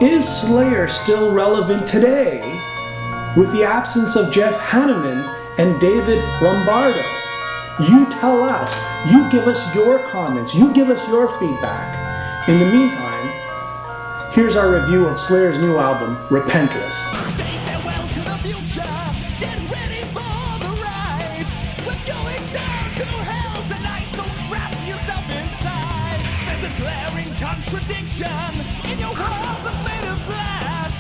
Is Slayer still relevant today with the absence of Jeff Hanneman and David Lombardo? You tell us. You give us your comments. You give us your feedback. In the meantime, here's our review of Slayer's new album, Repentless. Say farewell to the future. Get ready for the ride. We're going down to hell tonight, so strap yourself inside. There's a glaring contradiction in your world that's made of glass.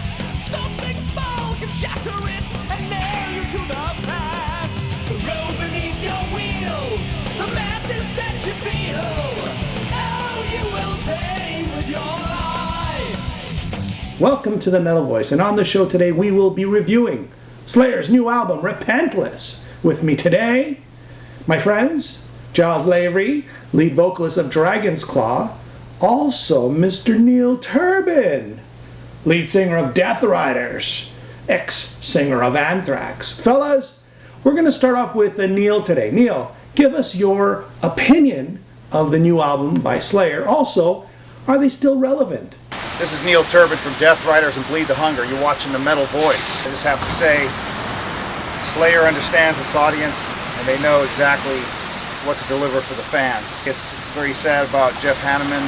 Something small can shatter it and nail you to the past. The road beneath your wheels, the madness that you feel. Oh, you will pay with your life. Welcome to the Metal Voice, and on the show today we will be reviewing Slayer's new album, Repentless. With me today, my friends, Giles Lavery, lead vocalist of Dragon's Claw, also Mr. Neil Turbin, lead singer of Deathriders, ex-singer of Anthrax. Fellas, we're going to start off with Neil today. Neil, give us your opinion of the new album by Slayer. Also, are they still relevant? This is Neil Turbin from Deathriders and Bleed the Hunger. You're watching The Metal Voice. I just have to say, Slayer understands its audience and they know exactly what to deliver for the fans. It's very sad about Jeff Hanneman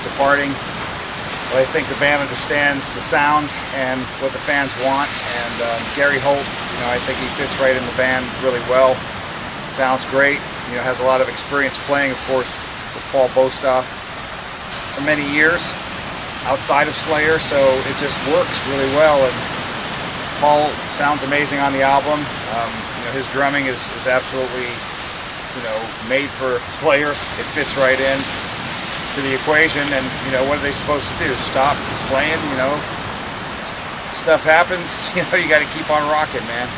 departing, but I think the band understands the sound and what the fans want. And Gary Holt, I think he fits right in the band really well. Sounds great. Has a lot of experience playing, of course, with Paul Bostoff for many years outside of Slayer, so it just works really well. And Paul sounds amazing on the album. His drumming is absolutely, made for Slayer. It fits right in to the equation. And what are they supposed to do? Stop playing? Stuff happens. You got to keep on rocking, man.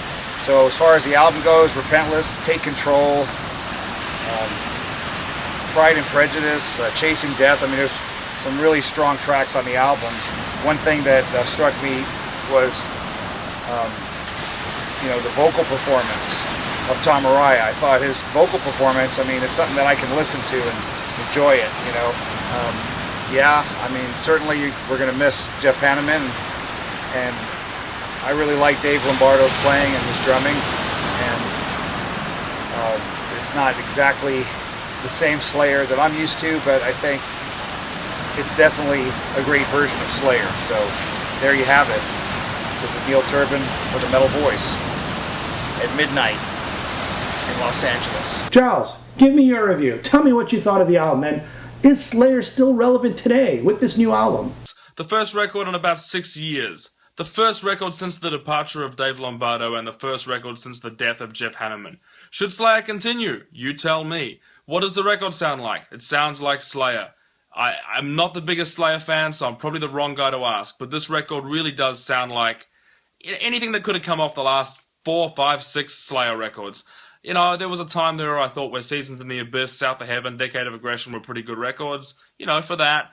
So as far as the album goes, Repentless, Take Control, Pride and Prejudice, Chasing Death. There's some really strong tracks on the album. One thing that struck me was, the vocal performance of Tom Araya. I thought his vocal performance, it's something that I can listen to and enjoy it, certainly we're going to miss Jeff Hanneman, and I really like Dave Lombardo's playing and his drumming, and it's not exactly the same Slayer that I'm used to, but I think it's definitely a great version of Slayer. So there you have it. This is Neil Turbin for the Metal Voice at midnight in Los Angeles. Giles, give me your review. Tell me what you thought of the album, and is Slayer still relevant today with this new album? The first record in about 6 years. The first record since the departure of Dave Lombardo, and the first record since the death of Jeff Hanneman. Should Slayer continue? You tell me. What does the record sound like? It sounds like Slayer. I'm not the biggest Slayer fan, so I'm probably the wrong guy to ask, but this record really does sound like anything that could have come off the last 4, 5, 6 Slayer records. There was a time there I thought where Seasons in the Abyss, South of Heaven, Decade of Aggression were pretty good records, for that.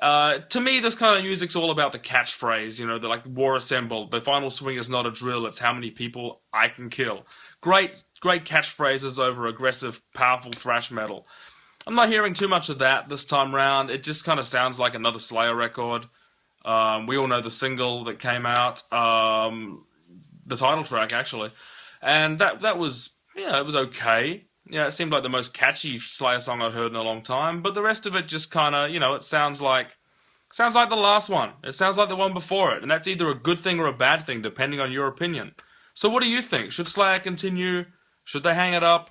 To me, this kind of music's all about the catchphrase, like War Assembled, the final swing is not a drill, it's how many people I can kill. Great catchphrases over aggressive, powerful thrash metal. I'm not hearing too much of that this time round. It just kind of sounds like another Slayer record. We all know the single that came out, the title track actually, and that was, it was okay. It seemed like the most catchy Slayer song I'd heard in a long time, but the rest of it just kind of, it sounds like the last one. It sounds like the one before it, and that's either a good thing or a bad thing, depending on your opinion. So what do you think? Should Slayer continue? Should they hang it up?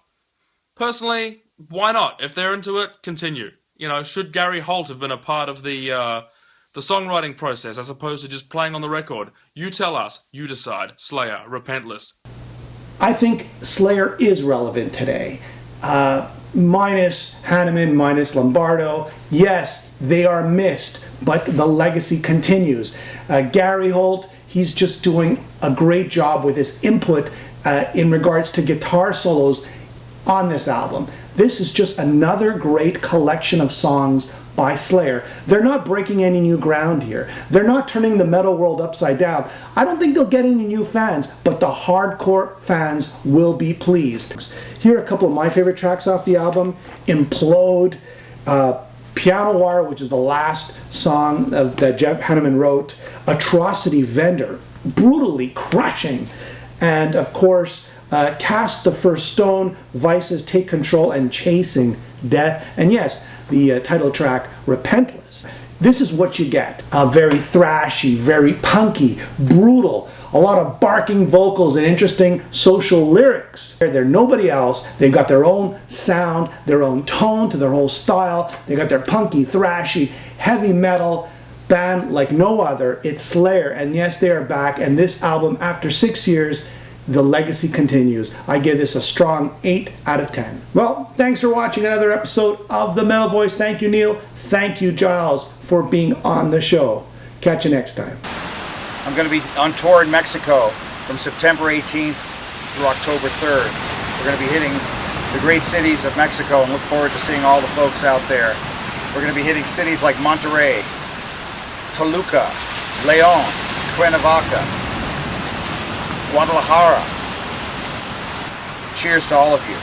Personally, why not? If they're into it, continue. Should Gary Holt have been a part of the songwriting process as opposed to just playing on the record? You tell us. You decide. Slayer, Repentless. I think Slayer is relevant today. Minus Hanneman, minus Lombardo. Yes, they are missed, but the legacy continues. Gary Holt, he's just doing a great job with his input in regards to guitar solos on this album. This is just another great collection of songs by Slayer. They're not breaking any new ground here. They're not turning the metal world upside down. I don't think they'll get any new fans, but the hardcore fans will be pleased. Here are a couple of my favorite tracks off the album. Implode, Piano Wire, which is the last song that Jeff Hanneman wrote. Atrocity Vendor, brutally crushing. And of course, Cast the First Stone, Vices, Take Control, and Chasing Death. And yes, the title track, Repentless. This is what you get. Very thrashy, very punky, brutal, a lot of barking vocals and interesting social lyrics. They're nobody else. They've got their own sound, their own tone to their whole style. They've got their punky, thrashy, heavy metal band like no other. It's Slayer, and yes, they are back. And this album, after 6 years, the legacy continues. I give this a strong 8 out of 10. Well, thanks for watching another episode of The Metal Voice. Thank you, Neil. Thank you, Giles, for being on the show. Catch you next time. I'm going to be on tour in Mexico from September 18th through October 3rd. We're going to be hitting the great cities of Mexico and look forward to seeing all the folks out there. We're going to be hitting cities like Monterrey, Toluca, León, Cuernavaca, Guadalajara. Cheers to all of you.